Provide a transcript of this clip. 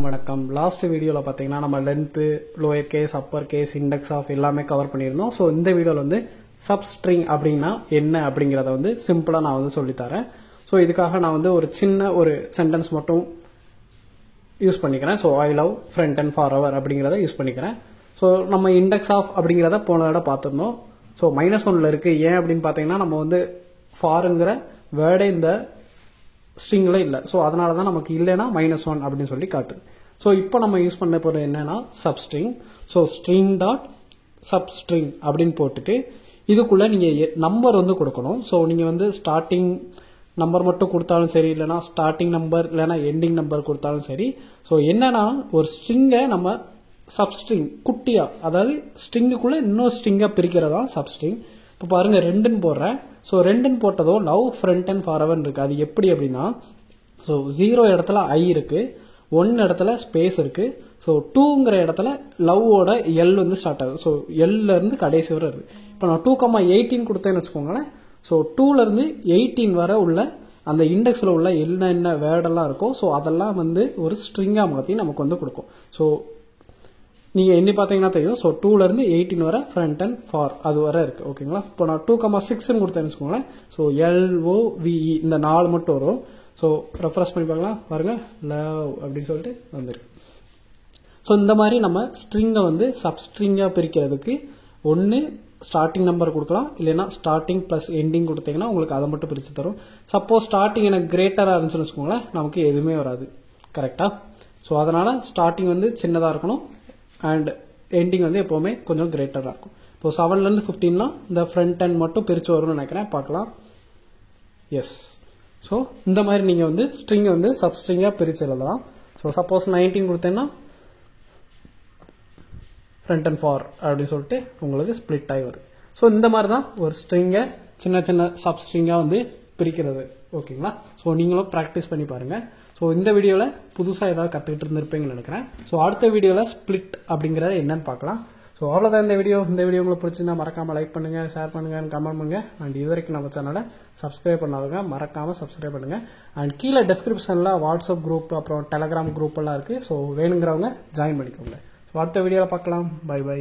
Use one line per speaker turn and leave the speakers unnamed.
வணக்கம். லாஸ்ட் வீடியோவில் பார்த்தீங்கன்னா நம்ம length, lower case, upper case, index of எல்லாமே கவர் பண்ணியிருந்தோம். ஸோ இந்த வீடியோவில் வந்து சப்ஸ்ட்ரிங் அப்படின்னா என்ன அப்படிங்கிறத வந்து சிம்பிளாக நான் வந்து சொல்லித்தரேன். ஸோ இதுக்காக நான் வந்து ஒரு சின்ன ஒரு சென்டென்ஸ் மட்டும் யூஸ் பண்ணிக்கிறேன். So I love friend and for our அப்படிங்கிறத யூஸ் பண்ணிக்கிறேன். ஸோ நம்ம இண்டெக்ஸ் ஆஃப் அப்படிங்கிறத போன தடவை பார்த்துருந்தோம். ஸோ -1 இருக்குது. ஏன் அப்படின்னு பார்த்தீங்கன்னா நம்ம வந்து ஃபாருங்கிற வேர்டே இந்த ஸ்ட்ரிங்கில் இல்லை. ஸோ அதனால தான் நமக்கு இல்லைன்னா -1 அப்படின்னு சொல்லி காட்டுது. ஸோ இப்போ நம்ம யூஸ் பண்ண போகிறது என்னன்னா substring. So string dot substring அப்படின்னு போட்டுட்டு இதுக்குள்ளே நீங்கள் நம்பர் வந்து கொடுக்கணும். ஸோ நீங்கள் வந்து ஸ்டார்டிங் நம்பர் மட்டும் கொடுத்தாலும் சரி, இல்லைனா ஸ்டார்டிங் நம்பர் இல்லைனா எண்டிங் நம்பர் கொடுத்தாலும் சரி. ஸோ என்னன்னா ஒரு ஸ்ட்ரிங்கை நம்ம சப்ஸ்ட்ரிங் குட்டியாக, அதாவது ஸ்ட்ரிங்குக்குள்ளே இன்னொரு ஸ்ட்ரிங்காக பிரிக்கிறதா சப்ஸ்ட்ரிங். இப்போ பாருங்கள் 2ன்னு போடுறேன். ஸோ 2ன்னு போட்டதோ love friend and forever இருக்குது. அது எப்படி அப்படின்னா, ஸோ 0 இடத்துல ஐ இருக்குது, 1 இடத்துல ஸ்பேஸ் இருக்குது. ஸோ 2ங்கிற இடத்துல லவ்வோட எல் வந்து ஸ்டார்ட் ஆகுது. ஸோ எல்லேருந்து கடைசி வரை இருக்குது. இப்போ நான் 2,18 கொடுத்தேன்னு வச்சுக்கோங்களேன். ஸோ 2லேருந்து 18 வரை உள்ள அந்த இண்டெக்ஸில் உள்ள என்ன வேர்டெல்லாம் இருக்கோ ஸோ அதெல்லாம் வந்து ஒரு ஸ்ட்ரிங்காக மாற்றி நமக்கு வந்து கொடுக்கும். ஸோ நீங்கள் எண்ணி பார்த்தீங்கன்னா தெரியும். ஸோ 2லேருந்து 18 வரை ஃப்ரண்ட் அண்ட் ஃபார் அது வரை இருக்குது. ஓகேங்களா. இப்போ நான் 2,6ன்னு கொடுத்தேன்னு வச்சுக்கோங்களேன். ஸோ LOVE இந்த 4 மட்டும் வரும். ஸோ ரெஃப்ரெஷ் பண்ணி பார்க்கலாம். பாருங்கள், லவ் அப்படின்னு சொல்லிட்டு வந்துருக்கு. ஸோ இந்த மாதிரி நம்ம ஸ்ட்ரிங்கை வந்து சப்ஸ்ட்ரிங்காக பிரிக்கிறதுக்கு ஒன்று ஸ்டார்டிங் நம்பர் கொடுக்கலாம், இல்லைன்னா ஸ்டார்டிங் ப்ளஸ் எண்டிங் கொடுத்தீங்கன்னா உங்களுக்கு அதை மட்டும் பிரித்து தரும். சப்போஸ் ஸ்டார்டிங் எனக்கு கிரேட்டராக இருந்துச்சுன்னு வச்சுக்கோங்களேன், நமக்கு எதுவுமே வராது. கரெக்டாக. ஸோ அதனால் ஸ்டார்டிங் வந்து சின்னதாக இருக்கணும் அண்ட் எண்டிங் வந்து எப்போவுமே கொஞ்சம் கிரேட்டராக இருக்கும். இப்போ 7லேருந்து 15னா இந்த ஃப்ரண்ட் அண்ட் மட்டும் பிரித்து வரும்னு நினைக்கிறேன். பார்க்கலாம். எஸ். ஸோ இந்த மாதிரி நீங்கள் வந்து ஸ்ட்ரிங்கை வந்து சப்ஸ்ட்ரிங்காக பிரித்து எழுதலாம். ஸோ சப்போஸ் 19 கொடுத்தேன்னா ஃப்ரண்ட் அண்ட் ஃபார் அப்படின்னு சொல்லிட்டு உங்களுக்கு ஸ்ப்ளிட் ஆகி வருது. ஸோ இந்த மாதிரி தான் ஒரு ஸ்ட்ரிங்கை சின்ன சின்ன சப்ஸ்ட்ரிங்காக வந்து பிரிக்கிறது. ஓகேங்களா. ஸோ நீங்களும் ப்ராக்டிஸ் பண்ணி பாருங்கள். ஸோ இந்த வீடியோவில் புதுசாக ஏதாவது கற்றுக்கிட்டு இருந்திருப்பீங்கன்னு நினைக்கிறேன். ஸோ அடுத்த வீடியோவில் ஸ்ப்ளிட் அப்படிங்கிறத என்னன்னு பார்க்கலாம். ஸோ அவ்வளோதான் இந்த வீடியோ. இந்த வீடியோ உங்களுக்கு பிடிச்சிருந்தா மறக்காமல் லைக் பண்ணுங்கள், ஷேர் பண்ணுங்கள், கமெண்ட் பண்ணுங்கள். அண்ட் இது வரைக்கும் நம்ம சேனலை சப்ஸ்கிரைப் பண்ணாதவங்க மறக்காமல் சப்ஸ்கிரைப் பண்ணுங்கள். அண்ட் கீழே டிஸ்கிரிப்ஷனில் வாட்ஸ்அப் குரூப் அப்புறம் டெலகிராம் குரூப் எல்லாம் இருக்குது. ஸோ வேணுங்கிறவங்க ஜாயின் பண்ணிக்கோங்க. ஸோ அடுத்த வீடியோவில் பார்க்கலாம். Bye by.